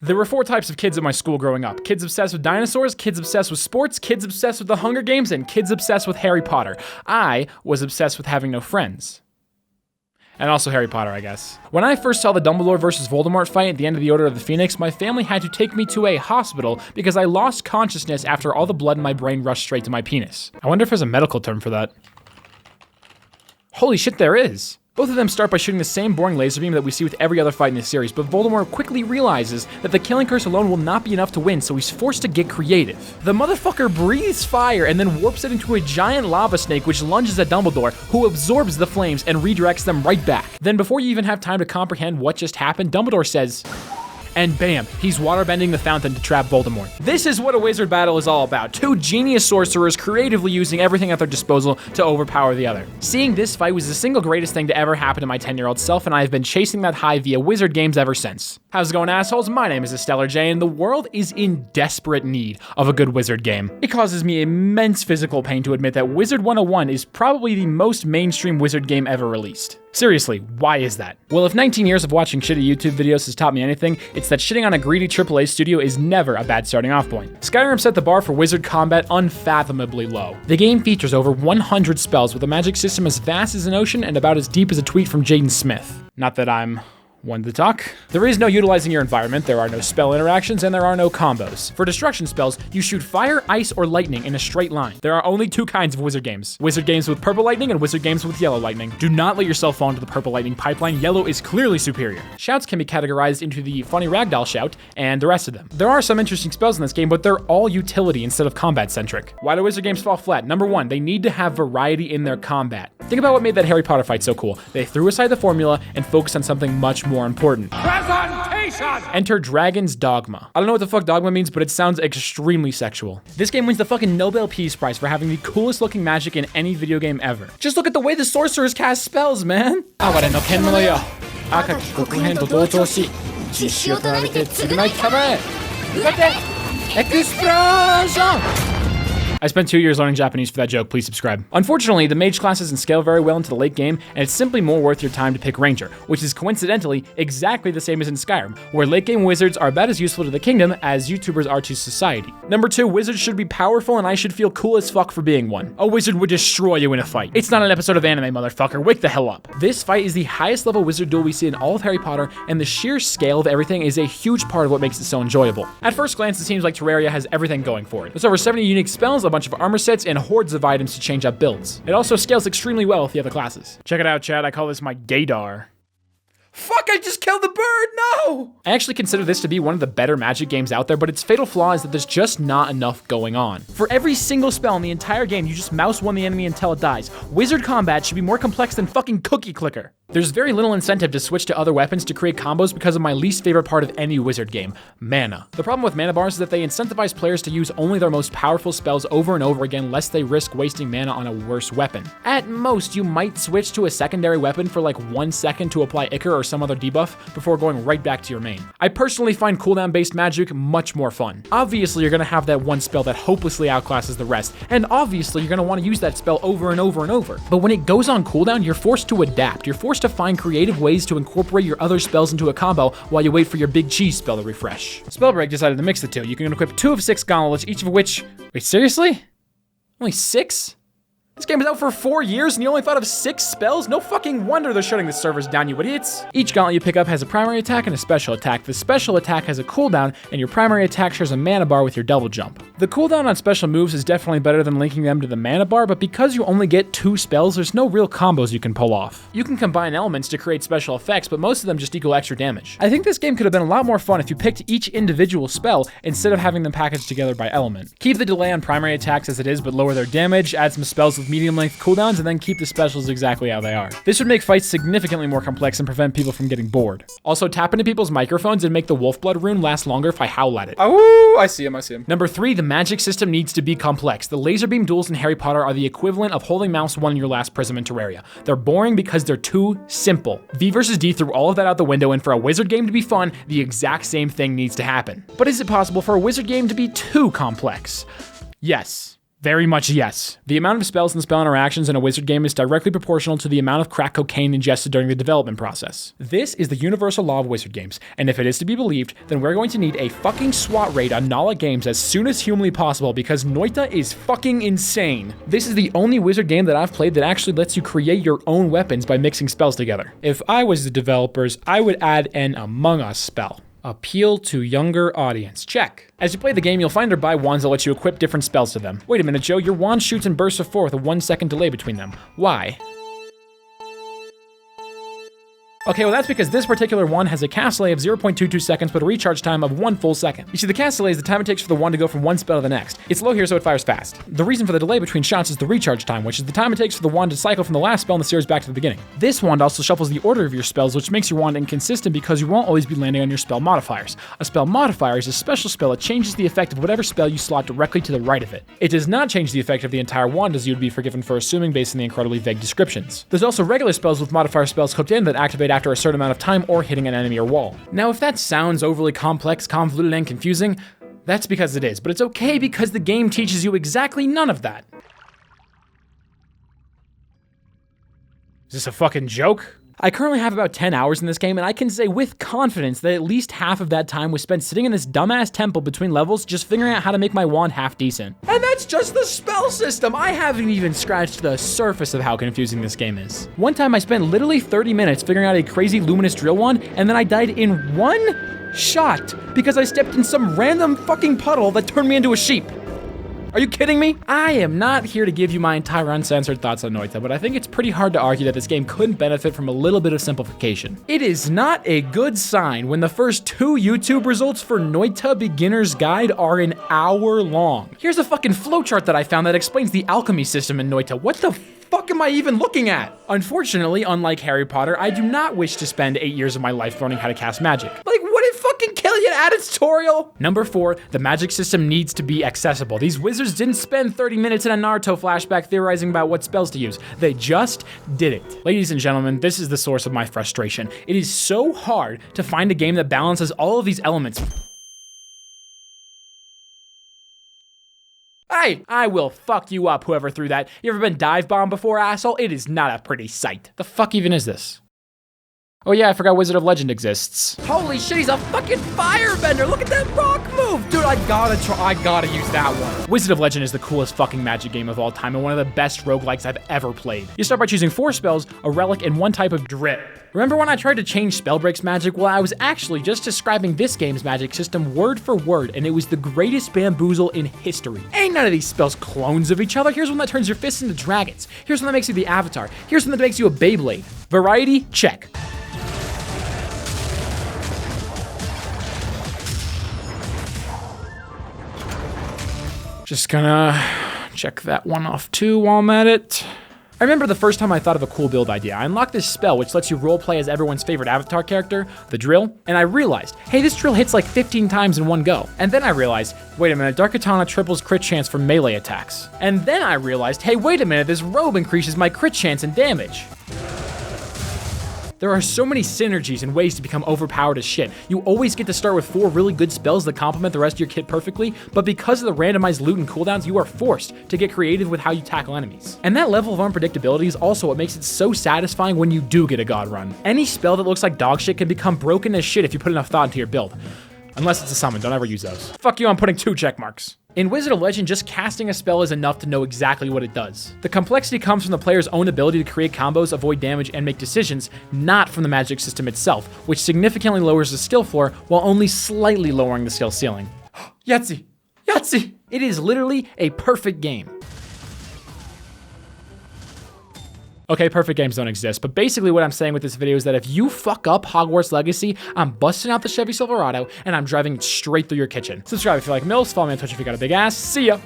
There were 4 types of kids at my school growing up. Kids obsessed with dinosaurs, kids obsessed with sports, kids obsessed with the Hunger Games, and kids obsessed with Harry Potter. I was obsessed with having no friends. And also Harry Potter, I guess. When I first saw the Dumbledore versus Voldemort fight at the end of the Order of the Phoenix, my family had to take me to a hospital because I lost consciousness after all the blood in my brain rushed straight to my penis. I wonder if there's a medical term for that. Holy shit, there is. Both of them start by shooting the same boring laser beam that we see with every other fight in this series, but Voldemort quickly realizes that the killing curse alone will not be enough to win, so he's forced to get creative. The motherfucker breathes fire and then warps it into a giant lava snake which lunges at Dumbledore, who absorbs the flames and redirects them right back. Then before you even have time to comprehend what just happened, Dumbledore says, and bam, he's waterbending the fountain to trap Voldemort. This is what a wizard battle is all about. 2 genius sorcerers creatively using everything at their disposal to overpower the other. Seeing this fight was the single greatest thing to ever happen to my 10-year-old self, and I have been chasing that high via wizard games ever since. How's it going, assholes? My name is TheStellarJay, and the world is in desperate need of a good wizard game. It causes me immense physical pain to admit that Wizard 101 is probably the most mainstream wizard game ever released. Seriously, why is that? Well, if 19 years of watching shitty YouTube videos has taught me anything, it's that shitting on a greedy AAA studio is never a bad starting off point. Skyrim set the bar for wizard combat unfathomably low. The game features over 100 spells with a magic system as vast as an ocean and about as deep as a tweet from Jaden Smith. Not that I'm one to talk. There is no utilizing your environment, there are no spell interactions, and there are no combos. For destruction spells, you shoot fire, ice, or lightning in a straight line. There are only 2 kinds of wizard games. Wizard games with purple lightning and wizard games with yellow lightning. Do not let yourself fall into the purple lightning pipeline, yellow is clearly superior. Shouts can be categorized into the funny ragdoll shout and the rest of them. There are some interesting spells in this game, but they're all utility instead of combat centric. Why do wizard games fall flat? Number 1, they need to have variety in their combat. Think about what made that Harry Potter fight so cool. They threw aside the formula and focused on something much more important. Presentation! Enter Dragon's Dogma. I don't know what the fuck Dogma means, but it sounds extremely sexual. This game wins the fucking Nobel Peace Prize for having the coolest looking magic in any video game ever. Just look at the way the sorcerers cast spells, man. I spent 2 years learning Japanese for that joke, please subscribe. Unfortunately, the mage class doesn't scale very well into the late game, and it's simply more worth your time to pick ranger, which is coincidentally exactly the same as in Skyrim, where late game wizards are about as useful to the kingdom as YouTubers are to society. Number 2, wizards should be powerful and I should feel cool as fuck for being one. A wizard would destroy you in a fight. It's not an episode of anime, motherfucker, wake the hell up. This fight is the highest level wizard duel we see in all of Harry Potter, and the sheer scale of everything is a huge part of what makes it so enjoyable. At first glance, it seems like Terraria has everything going for it. There's over 70 unique spells, a bunch of armor sets, and hordes of items to change up builds. It also scales extremely well with the other classes. Check it out, chat, I call this my gaydar. Fuck, I just killed the bird, no! I actually consider this to be one of the better magic games out there, but its fatal flaw is that there's just not enough going on. For every single spell in the entire game, you just mouse one the enemy until it dies. Wizard combat should be more complex than fucking Cookie Clicker. There's very little incentive to switch to other weapons to create combos because of my least favorite part of any wizard game, mana. The problem with mana bars is that they incentivize players to use only their most powerful spells over and over again lest they risk wasting mana on a worse weapon. At most, you might switch to a secondary weapon for like 1 second to apply Ichor or some other debuff before going right back to your main. I personally find cooldown-based magic much more fun. Obviously, you're gonna have that one spell that hopelessly outclasses the rest, and obviously, you're gonna wanna use that spell over and over and over. But when it goes on cooldown, you're forced to adapt. You're forced to find creative ways to incorporate your other spells into a combo while you wait for your big cheese spell to refresh. Spellbreak decided to mix the two. You can equip 2 of 6 gauntlets, each of which... Wait, seriously? Only 6? This game is out for 4 years and you only thought of 6 spells? No fucking wonder they're shutting the servers down, you idiots. Each gauntlet you pick up has a primary attack and a special attack. The special attack has a cooldown, and your primary attack shares a mana bar with your double jump. The cooldown on special moves is definitely better than linking them to the mana bar, but because you only get 2 spells, there's no real combos you can pull off. You can combine elements to create special effects, but most of them just equal extra damage. I think this game could have been a lot more fun if you picked each individual spell instead of having them packaged together by element. Keep the delay on primary attacks as it is, but lower their damage, add some spells with medium length cooldowns, and then keep the specials exactly how they are. This would make fights significantly more complex and prevent people from getting bored. Also, tap into people's microphones and make the wolf blood rune last longer if I howl at it. Oh, I see him. Number 3, the magic system needs to be complex. The laser beam duels in Harry Potter are the equivalent of holding mouse 1 in your last prism in Terraria. They're boring because they're too simple. V versus D threw all of that out the window, and for a wizard game to be fun, the exact same thing needs to happen. But is it possible for a wizard game to be too complex? Yes. Very much yes. The amount of spells and spell interactions in a wizard game is directly proportional to the amount of crack cocaine ingested during the development process. This is the universal law of wizard games, and if it is to be believed, then we're going to need a fucking SWAT raid on Nala Games as soon as humanly possible because Noita is fucking insane. This is the only wizard game that I've played that actually lets you create your own weapons by mixing spells together. If I was the developers, I would add an Among Us spell. Appeal to younger audience. Check. As you play the game, you'll find or buy wands that let you equip different spells to them. Wait a minute, Joe, your wand shoots in bursts of 4 with a 1-second delay between them. Why? Okay, well that's because this particular one has a cast delay of 0.22 seconds but a recharge time of 1 full second. You see, the cast delay is the time it takes for the wand to go from one spell to the next. It's low here so it fires fast. The reason for the delay between shots is the recharge time, which is the time it takes for the wand to cycle from the last spell in the series back to the beginning. This wand also shuffles the order of your spells, which makes your wand inconsistent because you won't always be landing on your spell modifiers. A spell modifier is a special spell that changes the effect of whatever spell you slot directly to the right of it. It does not change the effect of the entire wand as you would be forgiven for assuming based on the incredibly vague descriptions. There's also regular spells with modifier spells clipped in that activate after a certain amount of time or hitting an enemy or wall. Now, if that sounds overly complex, convoluted, and confusing, that's because it is, but it's okay because the game teaches you exactly none of that. Is this a fucking joke? I currently have about 10 hours in this game, and I can say with confidence that at least half of that time was spent sitting in this dumbass temple between levels just figuring out how to make my wand half decent. And that's just the spell system! I haven't even scratched the surface of how confusing this game is. One time I spent literally 30 minutes figuring out a crazy luminous drill wand, and then I died in one shot because I stepped in some random fucking puddle that turned me into a sheep. Are you kidding me? I am not here to give you my entire uncensored thoughts on Noita, but I think it's pretty hard to argue that this game couldn't benefit from a little bit of simplification. It is not a good sign when the first 2 YouTube results for Noita Beginner's Guide are an hour long. Here's a fucking flowchart that I found that explains the alchemy system in Noita. What the fuck am I even looking at? Unfortunately, unlike Harry Potter, I do not wish to spend 8 years of my life learning how to cast magic. Like, would it fucking kill you to add a tutorial? Number 4, the magic system needs to be accessible. These wizards didn't spend 30 minutes in a Naruto flashback theorizing about what spells to use. They just did it. Ladies and gentlemen, this is the source of my frustration. It is so hard to find a game that balances all of these elements. Hey, I will fuck you up, whoever threw that. You ever been dive bombed before, asshole? It is not a pretty sight. The fuck even is this? Oh yeah, I forgot Wizard of Legend exists. Holy shit, he's a fucking firebender. Look at that rock move. Dude, I gotta use that one. Wizard of Legend is the coolest fucking magic game of all time and one of the best roguelikes I've ever played. You start by choosing 4 spells, a relic, and 1 type of drip. Remember when I tried to change Spellbreak's magic? Well, I was actually just describing this game's magic system word for word, and it was the greatest bamboozle in history. Ain't none of these spells clones of each other. Here's one that turns your fists into dragons. Here's one that makes you the Avatar. Here's one that makes you a Beyblade. Variety? Check. Just gonna check that one off too while I'm at it. I remember the first time I thought of a cool build idea. I unlocked this spell which lets you roleplay as everyone's favorite Avatar character, the drill, and I realized, hey, this drill hits like 15 times in one go. And then I realized, wait a minute, Dark Katana triples crit chance from melee attacks. And then I realized, hey, wait a minute, this robe increases my crit chance and damage. There are so many synergies and ways to become overpowered as shit. You always get to start with 4 really good spells that complement the rest of your kit perfectly, but because of the randomized loot and cooldowns, you are forced to get creative with how you tackle enemies. And that level of unpredictability is also what makes it so satisfying when you do get a god run. Any spell that looks like dog shit can become broken as shit if you put enough thought into your build. Unless it's a summon, don't ever use those. Fuck you, I'm putting 2 check marks. In Wizard of Legend, just casting a spell is enough to know exactly what it does. The complexity comes from the player's own ability to create combos, avoid damage, and make decisions, not from the magic system itself, which significantly lowers the skill floor while only slightly lowering the skill ceiling. Yahtzee! Yahtzee! It is literally a perfect game. Okay, perfect games don't exist, but basically what I'm saying with this video is that if you fuck up Hogwarts Legacy, I'm busting out the Chevy Silverado and I'm driving it straight through your kitchen. Subscribe if you like MILFs, follow me on Twitch if you got a big ass. See ya!